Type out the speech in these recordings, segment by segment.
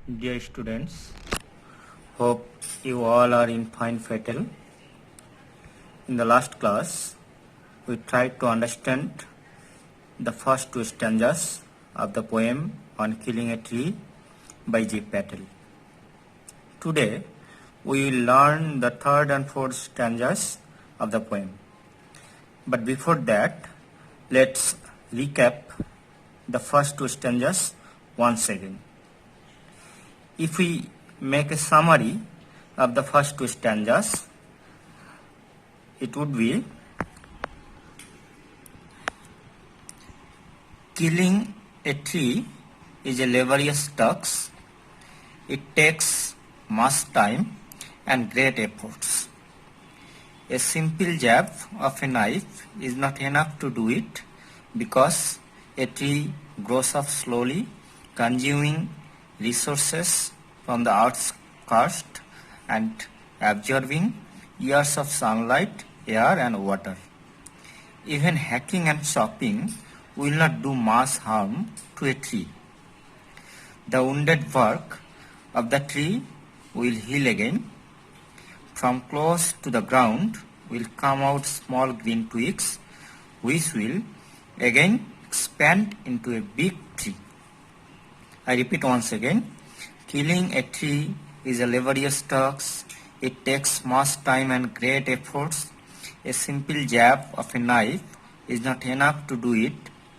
Dear students, hope you all are in fine fettle. In the last class, we tried to understand the first two stanzas of the poem on killing a tree by J. Patel. Today, we will learn the third and fourth stanzas of the poem. But before that, let's recap the first two stanzas once again. If we make a summary of the first two stanzas, it would be killing a tree is a laborious task. It takes much time and great efforts. A simple jab of a knife is not enough to do it because a tree grows up slowly, consuming resources from the earth's crust and absorbing years of sunlight, air and water. Even hacking and chopping will not do much harm to a tree. The wounded bark of the tree will heal again. From close to the ground will come out small green twigs which will again expand into a big tree. I repeat once again, killing a tree is a laborious task. It takes much time and great efforts. A simple jab of a knife is not enough to do it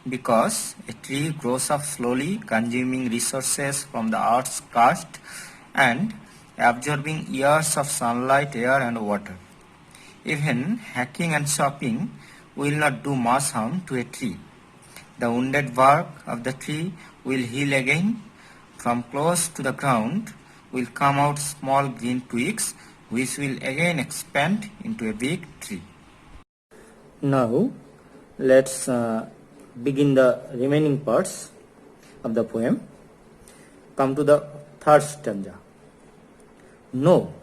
because a tree grows up slowly, consuming resources from the earth's crust and absorbing years of sunlight, air and water. Even hacking and chopping will not do much harm to a tree. The wounded bark of the tree will heal again. From close to the ground will come out small green twigs which will again expand into a big tree. Now let's begin the remaining parts of the poem. Come to the third stanza. No,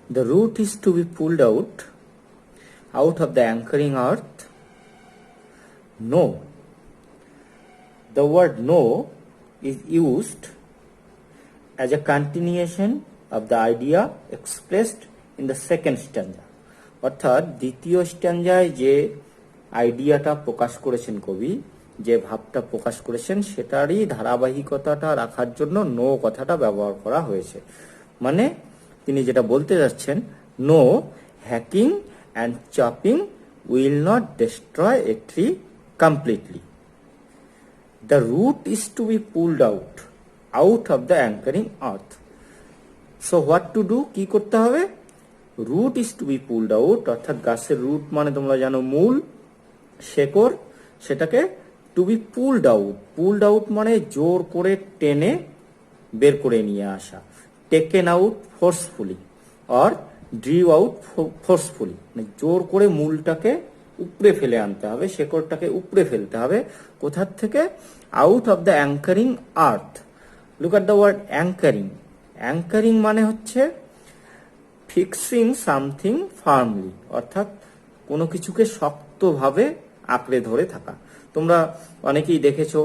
the root is to be pulled out of the anchoring earth. No. The word no is used as a continuation of the idea expressed in the second stanza. অর্থাৎ দ্বিতীয় স্ট্যাঞ্জায় যে আইডিয়াটা প্রকাশ করেছেন কবি, যে ভাবটা প্রকাশ করেছেন সেটারই ধারাবাহিকতাটা রাখার জন্য নো কথাটা ব্যবহার করা হয়েছে। মানে তিনি যেটা বলতে যাচ্ছেন, no hacking and chopping will not destroy a tree completely. The root is to be pulled out of the anchoring earth. So what to do? কি করতে হবে? Root is to be pulled out, অর্থাৎ গাছের root মানে তোমরা জানো মূল, শেকড়, সেটাকে to be pulled out. Pulled out মানে জোর করে টেনে বের করে নিয়ে আসা. Taken out forcefully or drew out forcefully. মানে জোর করে মূলটাকে উপরে ফেলে আনতে হবে, শেকড়টাকে উপরে ফেলতে হবে। কোথার থেকে? Out of the anchoring earth. Look at the word anchoring. Anchoring মানে হচ্ছে ফিক্সিং সামথিং ফার্মলি, অর্থাৎ কোনো কিছুকে শক্তভাবে আঁকড়ে ধরে থাকা। তোমরা অনেকেই দেখেছো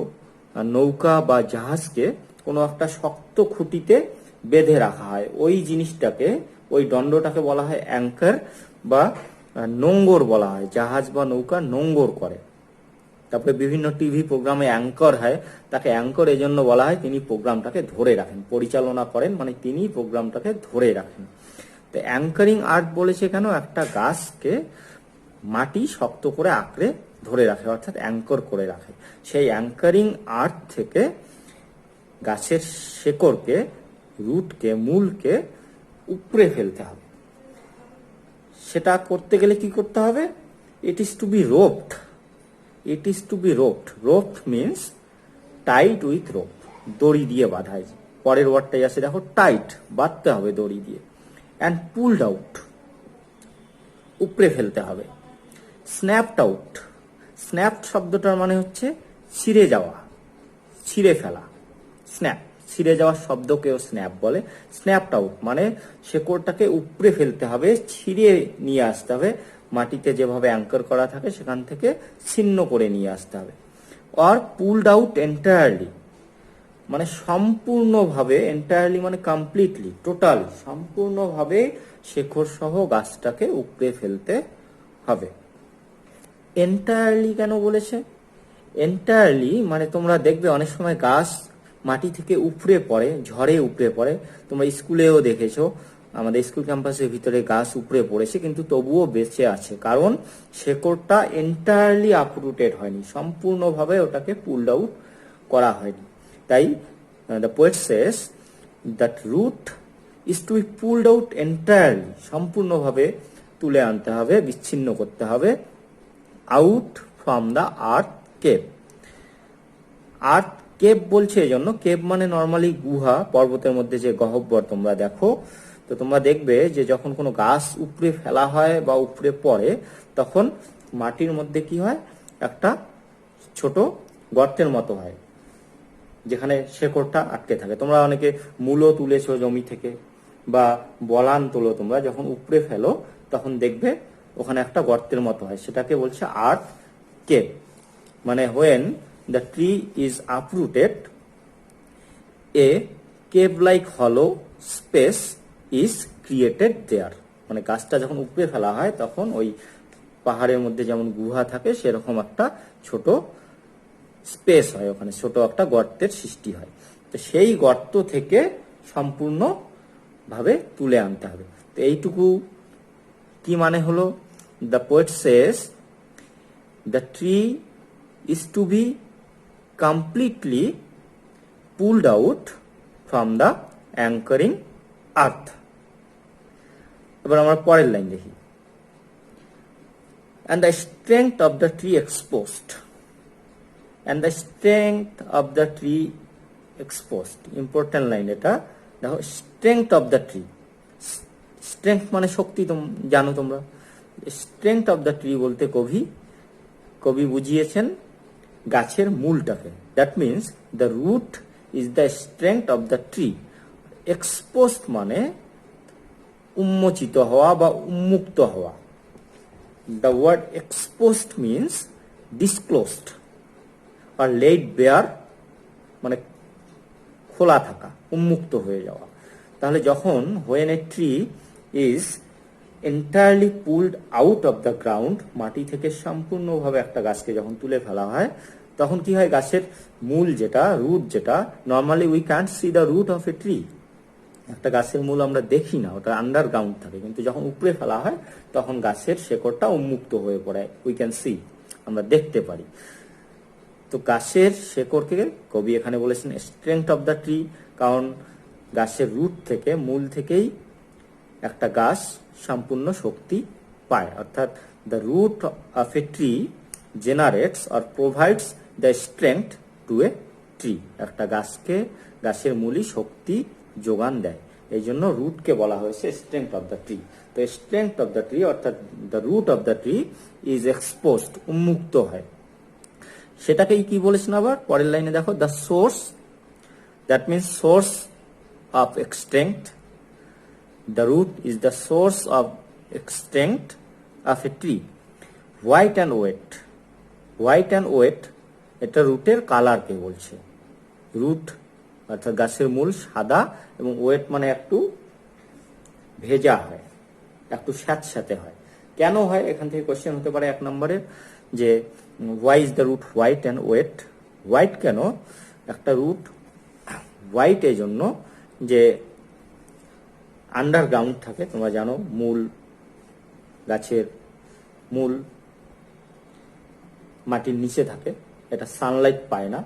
নৌকা বা জাহাজকে কোনো একটা শক্ত খুঁটিতে বেঁধে রাখা হয়, ওই জিনিসটাকে, ওই দণ্ডটাকে বলা হয় অ্যাঙ্কার বা নোঙ্গর বলা হয়। জাহাজ বা নৌকা নোঙ্গর করে। তারপরে বিভিন্ন টিভি প্রোগ্রামে অ্যাঙ্কর হয়, তাকে অ্যাঙ্কর এজন্য বলা হয় তিনি প্রোগ্রামটাকে ধরে রাখেন, পরিচালনা করেন, মানে তিনি প্রোগ্রামটাকে ধরে রাখেন। তো অ্যাঙ্কারিং আর্ট বলেছে কেন? একটা গাছকে মাটি শক্ত করে আঁকড়ে ধরে রাখে, অর্থাৎ অ্যাঙ্কর করে রাখে। সেই অ্যাঙ্কারিং আর্ট থেকে গাছের শেকড়কে, রুটকে, মূলকে উপরে ফেলতে হবে। সেটা করতে গেলে কি করতে হবে? It is to be roped. It is to be roped. Roped means tight with rope, দড়ি দিয়ে বাঁধায়। পরের ওয়ার্ডটাই আছে দেখো, টাইট, বাঁধতে হবে দড়ি দিয়ে। অ্যান্ড পুলড আউট, উপরে ফেলতে হবে। Snapped out. স্ন্যাপড শব্দটার মানে হচ্ছে ছিঁড়ে যাওয়া, ছিঁড়ে ফেলা। স্ন্যাপ, ছিঁড়ে যাওয়ার শব্দকেও স্ন্যাপ বলে। স্ন্যাপড আউট মানে শেকড়টাকে উপরে ফেলতে হবে, ছিঁড়ে নিয়ে আসতে হবে, মাটিতে যেভাবে অ্যাঙ্কর করা থাকে সেখান থেকে ছিন্ন করে নিয়ে আসতে হবে। অর পুলড আউট এন্টায়ারলি মানে সম্পূর্ণভাবে, এন্টায়ারলি মানে কমপ্লিটলি, টোটাল, সম্পূর্ণভাবে শেকড় সহ গাছটাকে উপড়ে ফেলতে হবে। এন্টায়ারলি কেন বলেছে? এন্টায়ারলি মানে তোমরা দেখবে অনেক সময় গাছ মাটি থেকে উপড়ে পড়ে, ঝড়ে উপড়ে পড়ে। তোমরা স্কুলেও দেখেছো, আমাদের স্কুল ক্যাম্পাসের ভিতরে গাছ উপড়ে পড়েছে কিন্তু তবুও বেঁচে আছে, কারণ শেকড়টা এন্টায়ারলি আপরুটেড হয়নি, সম্পূর্ণভাবে ওটাকে পুলড আউট করা হয়নি। তাই the poet says that root is to be pulled out entirely, সম্পূর্ণভাবে তুলে আনতে হবে, বিচ্ছিন্ন করতে হবে, out from the earth cave. Earth cave বলছে এই জন্য, কেভ মানে নর্মালি গুহা, পর্বতের মধ্যে যে গহ্বর তোমরা দেখো, তো তোমরা দেখবে যে যখন কোনো গাছ উপড়ে ফেলা হয় বা উপড়ে পড়ে, তখন মাটির মধ্যে কি হয়, একটা ছোট গর্তের মতো হয় যেখানে শেকড়টা আটকে থাকে। তোমরা অনেকে মূলো তুলেছো জমি থেকে, বা বলান তোলো, তোমরা যখন উপড়ে ফেলো তখন দেখবে ওখানে একটা গর্তের মতো হয়, সেটাকে বলছে আর্থ কেভ। মানে when the tree is uprooted, a cave-like hollow space is created there. মানে গাছটা যখন উপড়ে ফেলা হয় তখন ওই পাহাড়ের মধ্যে যেমন গুহা থাকে সেরকম একটা ছোট স্পেস হয়, ওখানে ছোট একটা গর্তের সৃষ্টি হয়। তো সেই গর্ত থেকে সম্পূর্ণ ভাবে তুলে আনতে হবে। তো এইটুকু কি মানে হলো? The poet says the tree is to be completely pulled out from the anchoring earth. এবার আমরা পরের লাইন দেখি। And the strength of the tree exposed. And the strength of the tree exposed. Important line এটা। দেখো, strength of the tree. Strength মানে শক্তি, জানো তোমরা। Strength of the tree বলতে কবি বুঝিয়েছেন গাছের মূলটাকে। That means the root is the strength of the tree. Exposed মানে উন্মোচিত হওয়া বা উন্মুক্ত হওয়া। The word exposed means disclosed আর লেড বেয়ার মানে খোলা থাকা, উন্মুক্ত হয়ে যাওয়া। তাহলে যখন when a tree is entirely pulled out of the ground, মাটি থেকে সম্পূর্ণভাবে একটা গাছকে যখন তুলে ফেলা হয় তখন কি হয়, গাছের মূল যেটা, রুট যেটা, normally we can't see the root of a tree. একটা গাছের মূল আমরা দেখি না, ওটা আন্ডারগ্রাউন্ড থাকে, কিন্তু যখন উপড়ে ফেলা হয় তখন গাছের শেকড়টা উন্মুক্ত হয়ে পড়ে, উই ক্যান সি, আমরা দেখতে পারি। তো গাছের শেকড়কে কবি এখানে বলেছেন স্ট্রেংথ অফ দ্য ট্রি, কারণ গাছের রুট থেকে, মূল থেকেই একটা গাছ সম্পূর্ণ শক্তি পায়। অর্থাৎ the root of a tree generates or provides the strength to a tree. একটা গাছের মূলই শক্তি যোগান দেয়, এই জন্য রুটকে বলা হয়েছে স্ট্রেংথ অফ দ্য ট্রি। তো স্ট্রেংথ অফ দ্য ট্রি অর্থাৎ the root of the tree is exposed, উন্মুক্ত হয়। সেটাকেই কি বলেছেন আবার পরের লাইনে দেখো, the source, that means source of strength. The root is the source of strength of a tree. White and wet. White and wet, এটা রুটের কালারকে বলছে। রুট অর্থাৎ গাছের মূল সাদা, এবং ওয়েট মানে একটু ভেজা হয়, একটু স্যাঁতস্যাঁতে হয়। কেন হয়, এখান থেকে কোশ্চেন হতে পারে 1 নম্বরে, যে why is the root white and wet? White কেন? একটা রুট হোয়াইট এই জন্য যে আন্ডারগ্রাউন্ড থাকে, তোমরা জানো মূল, গাছের মূল মাটির নিচে থাকে, এটা সানলাইট পায় না।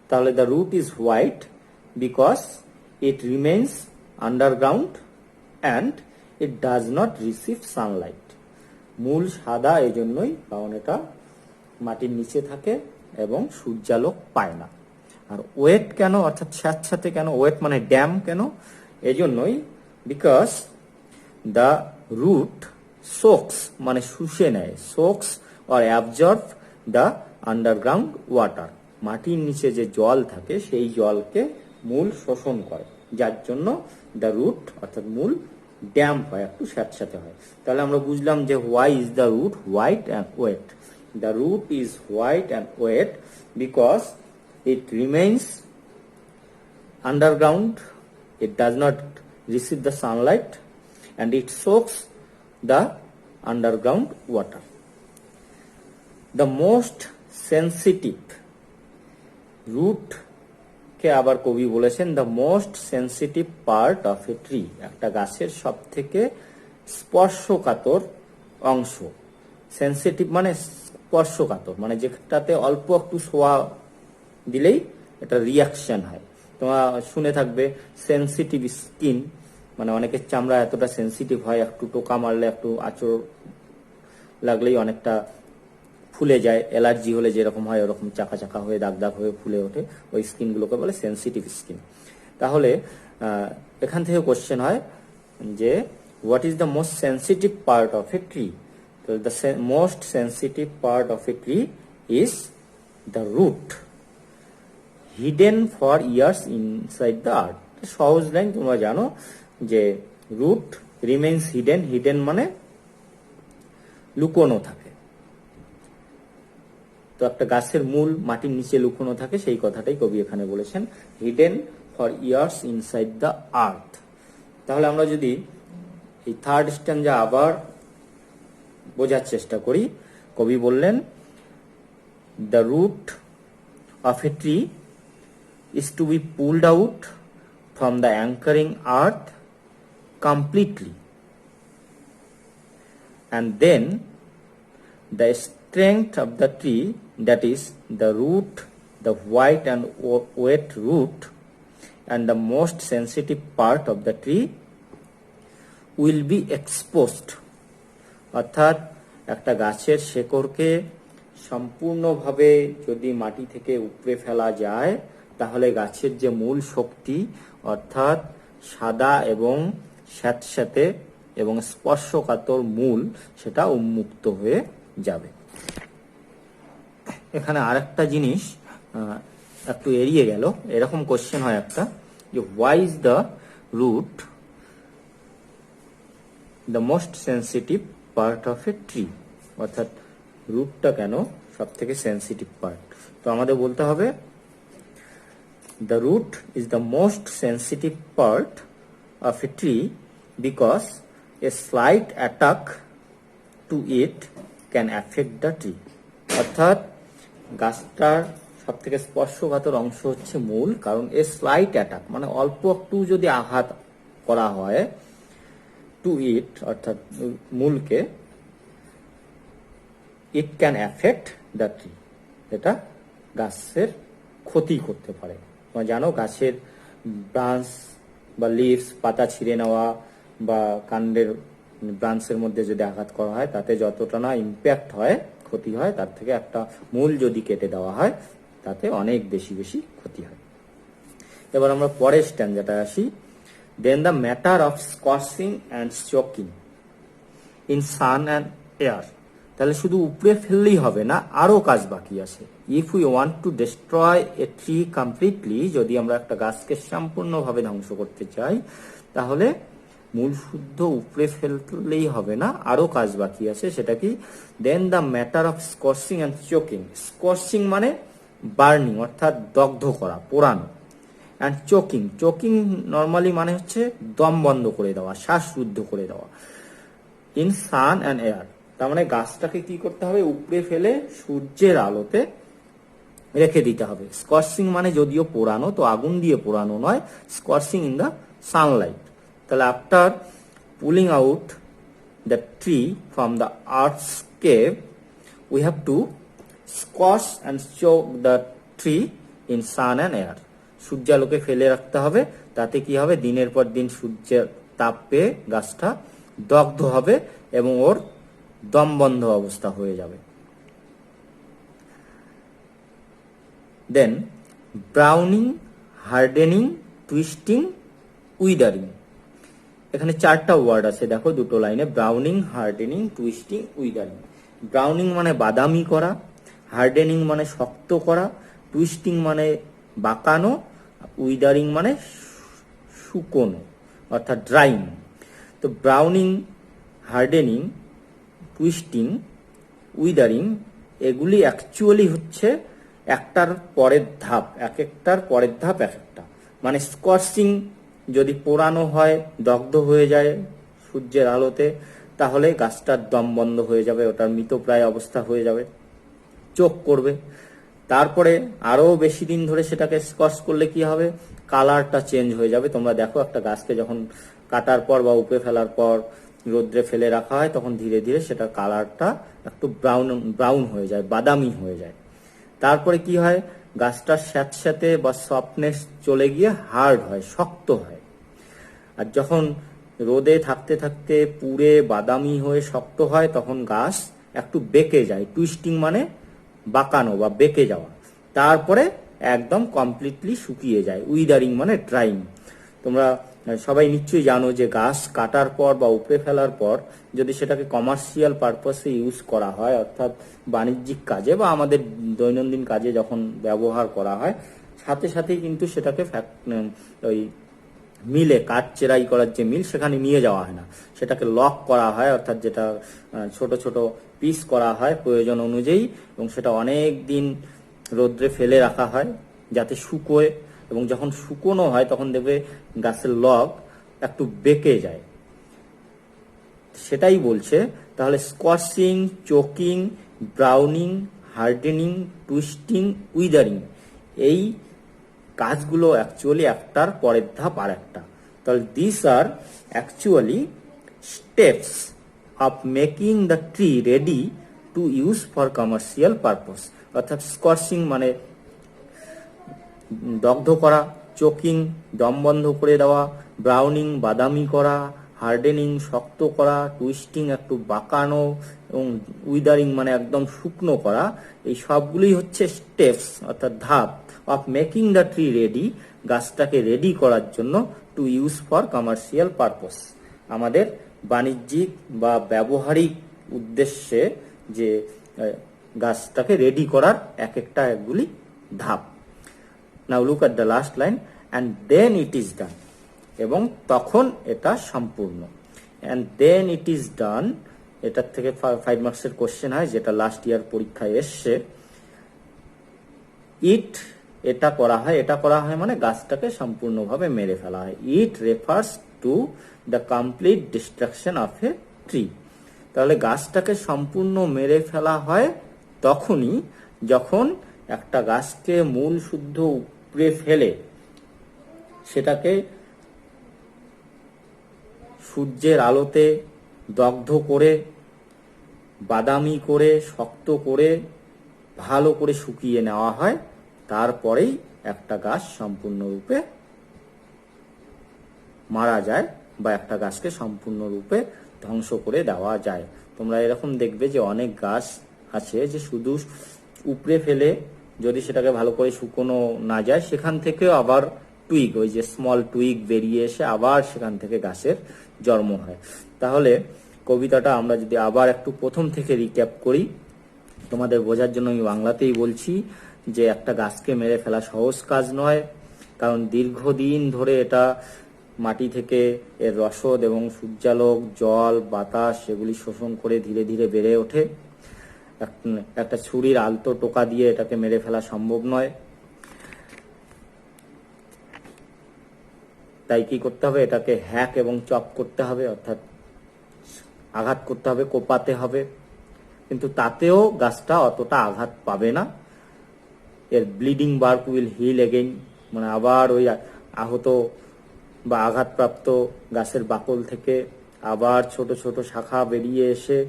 তাহলে the root is white because it remains underground and it does not receive sunlight. মূল সাদা এই জন্যই, কারণ এটা মাটির নিচে থাকে এবং সূর্যালোক পায় না। আর ওয়েট কেন, অর্থাৎ স্যাঁতস্যাঁতে কেন? ওয়েট মানে ড্যাম কেন? এই জন্যই, বিকজ দ্য রুট সোকস মানে শুষে নেয়, soaks or absorb the underground water. মাটির নিচে যে জল থাকে সেই জলকে মূল শোষণ করে, যার জন্য দ্য রুট অর্থাৎ মূল ড্যাম্প হয়, একটু স্যাঁতস্যাঁতে হয়। তাহলে আমরা বুঝলাম যে why is the root white and wet. The root is white and wet because it remains underground, it does not receive the sunlight and it soaks the underground water. The most sensitive root কে আবার কবি বলেছেন the most sensitive part of a tree, একটা গাছের সব থেকে স্পর্শকাতর অংশ। Sensitive মানে স্পর্শকাতর, মানে যেটাতে অল্প একটু ছোঁয়া দিলেই এটা রিয়াকশন হয়। তোমরা শুনে থাকবে সেন্সিটিভ স্কিন, মানে অনেকের চামড়া এতটা সেন্সিটিভ হয়, একটু টোকা মারলে একটু আঁচড় লাগলেই অনেকটা ফুলে যায়, অ্যালার্জি হলে যেরকম হয় ওরকম চাকা চাকা হয়ে দাগ দাগ হয়ে ফুলে ওঠে, ওই স্কিনগুলোকে বলে সেন্সিটিভ স্কিন। তাহলে এখান থেকে কোশ্চেন হয় যে what is the most sensitive part of a tree? তো the most sensitive part of a tree is the root, hidden for years inside the earth. সহজ লাইন, তোমরা জানো যে রুট রিমেইনস হিডেন, হিডেন মানে লুকোনো থাকে। তো একটা গাছের মূল মাটির নিচে লুকোনো থাকে, সেই কথাটাই কবি এখানে বলেছেন, hidden for years inside the আর্থ। তাহলে আমরা যদি এই থার্ড স্ট্যান্জা আবার বোঝার চেষ্টা করি, কবি বললেন the root of a tree is to be pulled out from the anchoring earth completely, and then the strength of the tree, that is the root, the white and wet root and the most sensitive part of the tree will be exposed. অর্থাৎ একটা গাছের শেকড়কে সম্পূর্ণভাবে যদি মাটি থেকে উপড়ে ফেলা যায় তাহলে গাছের যে মূল শক্তি অর্থাৎ সাদা এবং স্যাঁতস্যাঁতে এবং স্পর্শকাতর মূল সেটা উন্মুক্ত হয়ে যাবে। এখানে আরেকটা জিনিস একটু এড়িয়ে গেল, এরকম কোশ্চেন হয় একটা যে why is the root the most sensitive part of a tree, অর্থাৎ রুটটা কেন সব থেকে সেন্সিটিভ পার্ট। তো আমাদের বলতে হবে the root is the most sensitive part of a tree because a slight attack to it can affect the tree. অর্থাৎ গাছটার সব থেকে স্পর্শকাতর অংশ হচ্ছে মূল, কারণ এ স্লাইট অ্যাটাক মানে অল্প একটু যদি আঘাত করা হয় টু ইট অর্থাৎ মূলকে, it can affect the tree, এটা গাছের ক্ষতি করতে পারে। তোমরা জানো গাছের ব্রাঞ্চ বা লিভস পাতা ছিঁড়ে নেওয়া বা কাণ্ডের ব্রাঞ্চের মধ্যে যদি আঘাত করা হয় তাতে যতটা না ইম্প্যাক্ট হয় ক্ষতি হয় তার থেকে একটা মূল যদি কেটে দেওয়া হয় তাতে অনেক বেশি বেশি ক্ষতি হয়। এবার আমরা পরের স্ট্যান্ডাতে আসি। Then the matter of scorching and choking in sun and air. তাহলে শুধু উপড়ে ফেললেই হবে না, আরো কাজ বাকি আছে। If we want to destroy a tree completely, যদি আমরা একটা গাছকে সম্পূর্ণভাবে ধ্বংস করতে চাই তাহলে মূল শুদ্ধ উপড়ে ফেললেই হবে না, আরো কাজ বাকি আছে। সেটা কি? Then the matter of scorching and choking. Scorching মানে বার্নিং অর্থাৎ দগ্ধ করা, পোড়ানো, অ্যান্ড চোকিং, চোকিং নর্মালি মানে হচ্ছে দম বন্ধ করে দেওয়া, শ্বাসরুদ্ধ করে দেওয়া। ইন সান অ্যান্ড এয়ার, তার মানে গাছটাকে কি করতে হবে? উপড়ে ফেলে সূর্যের আলোতে রেখে দিতে হবে। স্কর্চিং মানে যদিও পোড়ানো, তো আগুন দিয়ে পোড়ানো নয়, স্কর্চিং ইন দ্য সানলাইট। তাহলে after pulling out the tree from the earth's cave we have to scorch and choke the tree in sun and air. সূর্যালোকে ফেলে রাখতে হবে, তাতে কি হবে? দিনের পর দিন সূর্যের তাপ পেয়ে গাছটা দগ্ধ হবে এবং ওর দমবন্ধ অবস্থা হয়ে যাবে। দেন ব্রাউনিং, হার্ডেনিং, টুইস্টিং, উইদারিং। এখানে চারটা ওয়ার্ড আছে, দেখো দুটো লাইনে, ব্রাউনিং, হার্ডেনিং, টুইস্টিং, উইদারিং। ব্রাউনিং মানে বাদামি করা, হার্ডেনিং মানে শক্ত করা, টুইস্টিং মানে বাঁকানো, উইদারিং মানে শুকোনো অর্থাৎ ড্রাইং। তো ব্রাউনিং, হার্ডেনিং, টুইস্টিং, উইদারিং এগুলি অ্যাকচুয়ালি হচ্ছে একটার পরের ধাপ, এক একটার পরের ধাপ এক একটা। মানে স্কর্চিং যদি পোড়ানো হয়, দগ্ধ হয়ে যায় সূর্যের আলোতে, তাহলে গাছটার দম বন্ধ হয়ে যাবে, ওটার মৃতপ্রায় অবস্থা হয়ে যাবে, চোখ করবে। তারপরে আরো বেশি দিন ধরে সেটাকে স্কচ করলে কি হবে, কালারটা চেঞ্জ হয়ে যাবে। তোমরা দেখো একটা গাছকে যখন কাটার পর বা উপড়ে ফেলার পর রোদ্রে ফেলে রাখা হয়, তখন ধীরে ধীরে সেটা কালারটা একটু ব্রাউন হয়ে যায়, বাদামি হয়ে যায়। তারপরে কি হয়, গাছটার স্যাঁতস্যাঁতে বা সফটনেস চলে গিয়ে হার্ড হয়, শক্ত হয়। আর যখন রোদে থাকতে থাকতে পুড়ে বাদামি হয়ে শক্ত হয়, তখন গাছ একটু বেঁকে যায়। টুইস্টিং মানে বাঁকানো বা বেঁকে যাওয়া। তারপরে একদম কমপ্লিটলি শুকিয়ে যায়। উইদারিং মানে ড্রাইং। তোমরা সবাই নিশ্চয়ই জানো যে গাছ কাটার পর বা উপড়ে ফেলার পর যদি সেটাকে কমার্শিয়াল পারপাসে ইউজ করা হয়, অর্থাৎ বাণিজ্যিক কাজে বা আমাদের দৈনন্দিন কাজে যখন ব্যবহার করা হয়, সাথে সাথেই কিন্তু সেটাকে ওই মিলে, কাঠ চেরাই করার যে মিল, সেখানে নিয়ে যাওয়া হয় না, সেটাকে লক করা হয়, অর্থাৎ যেটা ছোট ছোট পিস করা হয় প্রয়োজন অনুযায়ী, এবং সেটা অনেক দিন রোদ্রে ফেলে রাখা হয় যাতে শুকোয়। এবং যখন শুকোনো হয় তখন দেখবে গাছের লগ একটু বেঁকে যায়। সেটাই বলছে। তাহলে স্কচিং, চোকিং, ব্রাউনিং, হার্ডেনিং, টুইস্টিং, উইদারিং, এই কাজগুলো অ্যাকচুয়ালি একটার পরের ধাপ আর একটা। তাহলে this R actually steps of making the tree ready to use for commercial purpose. অর্থাৎ স্কচিং মানে দগ্ধ করা, চোকিং দম বন্ধ করে দেওয়া, ব্রাউনিং বাদামি করা, হার্ডেনিং শক্ত করা, টুইস্টিং একটু বাঁকানো, এবং উইদারিং মানে একদম শুকনো করা। এই সবগুলোই হচ্ছে স্টেপস অর্থাৎ ধাপ of making the tree ready, গাছটাকে রেডি করার জন্য, to use for commercial purpose, আমাদের বাণিজ্যিক বা ব্যবহারিক উদ্দেশ্যে যে গাছটাকে রেডি করার এক একটা একগুলি ধাপ। Now look at the last line, and then it is done. এবং তখন এটা সম্পূর্ণ। and then it is done, এটার থেকে 5 মার্কসের কোশ্চেন হয়, যেটা লাস্ট ইয়ার পরীক্ষায় এসছে। এটা করা হয় মানে গাছটাকে সম্পূর্ণভাবে মেরে ফেলা হয়। It refers to the complete destruction of a tree. তাহলে গাছটাকে সম্পূর্ণ মেরে ফেলা হয় তখনই যখন একটা গাছকে মূল শুদ্ধ উপড়ে ফেলে সেটাকে সূর্যের আলোতে দগ্ধ করে, বাদামি করে, শক্ত করে, ভালো করে শুকিয়ে নেওয়া হয়। তারপরেই একটা গাছ সম্পূর্ণরূপে মারা যায় বা একটা গাছকে সম্পূর্ণরূপে ধ্বংস করে দেওয়া যায়। তোমরা এরকম দেখবে যে অনেক গাছ আছে যে শুধু উপড়ে ফেলে, যদি সেটাকে ভালো করে শুকোনো না যায়, সেখান থেকেও আবার টুইগ, ওই যে স্মল টুইগ বেরিয়ে এসে আবার সেখান থেকে গাছের জন্ম হয়। তাহলে কবিতাটা আমরা যদি আবার একটু প্রথম থেকে রিক্যাপ করি, তোমাদের বোঝার জন্য আমি বাংলাতেই বলছি যে একটা গাছকে মেরে ফেলা সহজ কাজ নয়, কারণ দীর্ঘদিন ধরে এটা মাটি থেকে এর রসদ এবং সূর্যালোক, জল, বাতাস এগুলি শোষণ করে ধীরে ধীরে বেড়ে ওঠে। একটা ছুরির আলতো টোকা দিয়ে এটাকে মেরে ফেলা সম্ভব নয়। তাই কি করতে হবে, এটাকে হ্যাক এবং চপ করতে হবে, অর্থাৎ আঘাত করতে হবে, কোপাতে হবে। কিন্তু তাতেও গাছটা অতটা আঘাত পাবে না। এর bleeding bark will heal again, মানে আবার ওই আহত বা আঘাতপ্রাপ্ত গাছের বাকল থেকে আবার ছোট ছোট শাখা বেরিয়ে এসে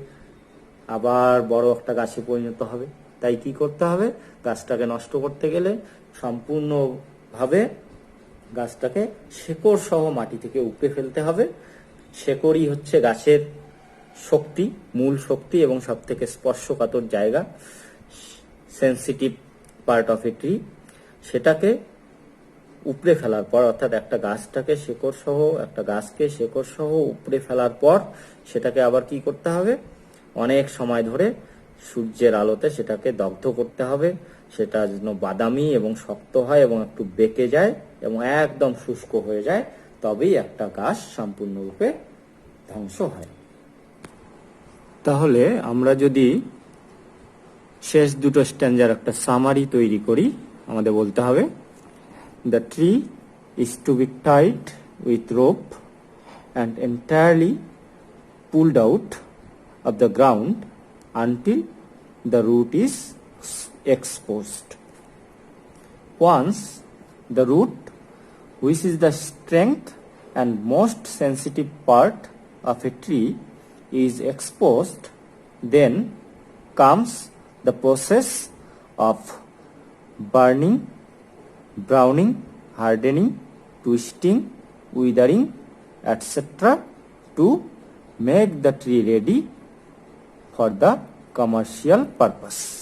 আবার বড় একটা গাছে পরিণত হবে। তাই কি করতে হবে, গাছটাকে নষ্ট করতে গেলে সম্পূর্ণভাবে গাছটাকে শেকড় সহ মাটি থেকে উপড়ে ফেলতে হবে। শেকড়ই হচ্ছে গাছের শক্তি, মূল শক্তি এবং সব থেকে স্পর্শকাতর জায়গা, sensitive part of a tree. সেটাকে উপড়ে ফেলার পর, অর্থাৎ একটা গাছকে শেকড় সহ উপড়ে ফেলার পর সেটাকে আবার কি করতে হবে, অনেক সময় ধরে সূর্যের আলোতে সেটাকে দগ্ধ করতে হবে। সেটা যেন বাদামি এবং শক্ত হয় এবং একটু বেঁকে যায় এবং একদম শুষ্ক হয়ে যায়, তবেই একটা গাছ সম্পূর্ণরূপে ধ্বংস হয়। তাহলে আমরা যদি শেষ দুটো স্ট্যাঞ্জার একটা সামারি তৈরি করি, আমাদের বলতে হবে, the tree is to be tied with rope and entirely pulled out of the ground until the root is exposed. Once the root, which is the strength and most sensitive part of a tree, is exposed, then comes the process of burning, browning, hardening, twisting, withering, etc. to make the tree ready for the commercial purpose.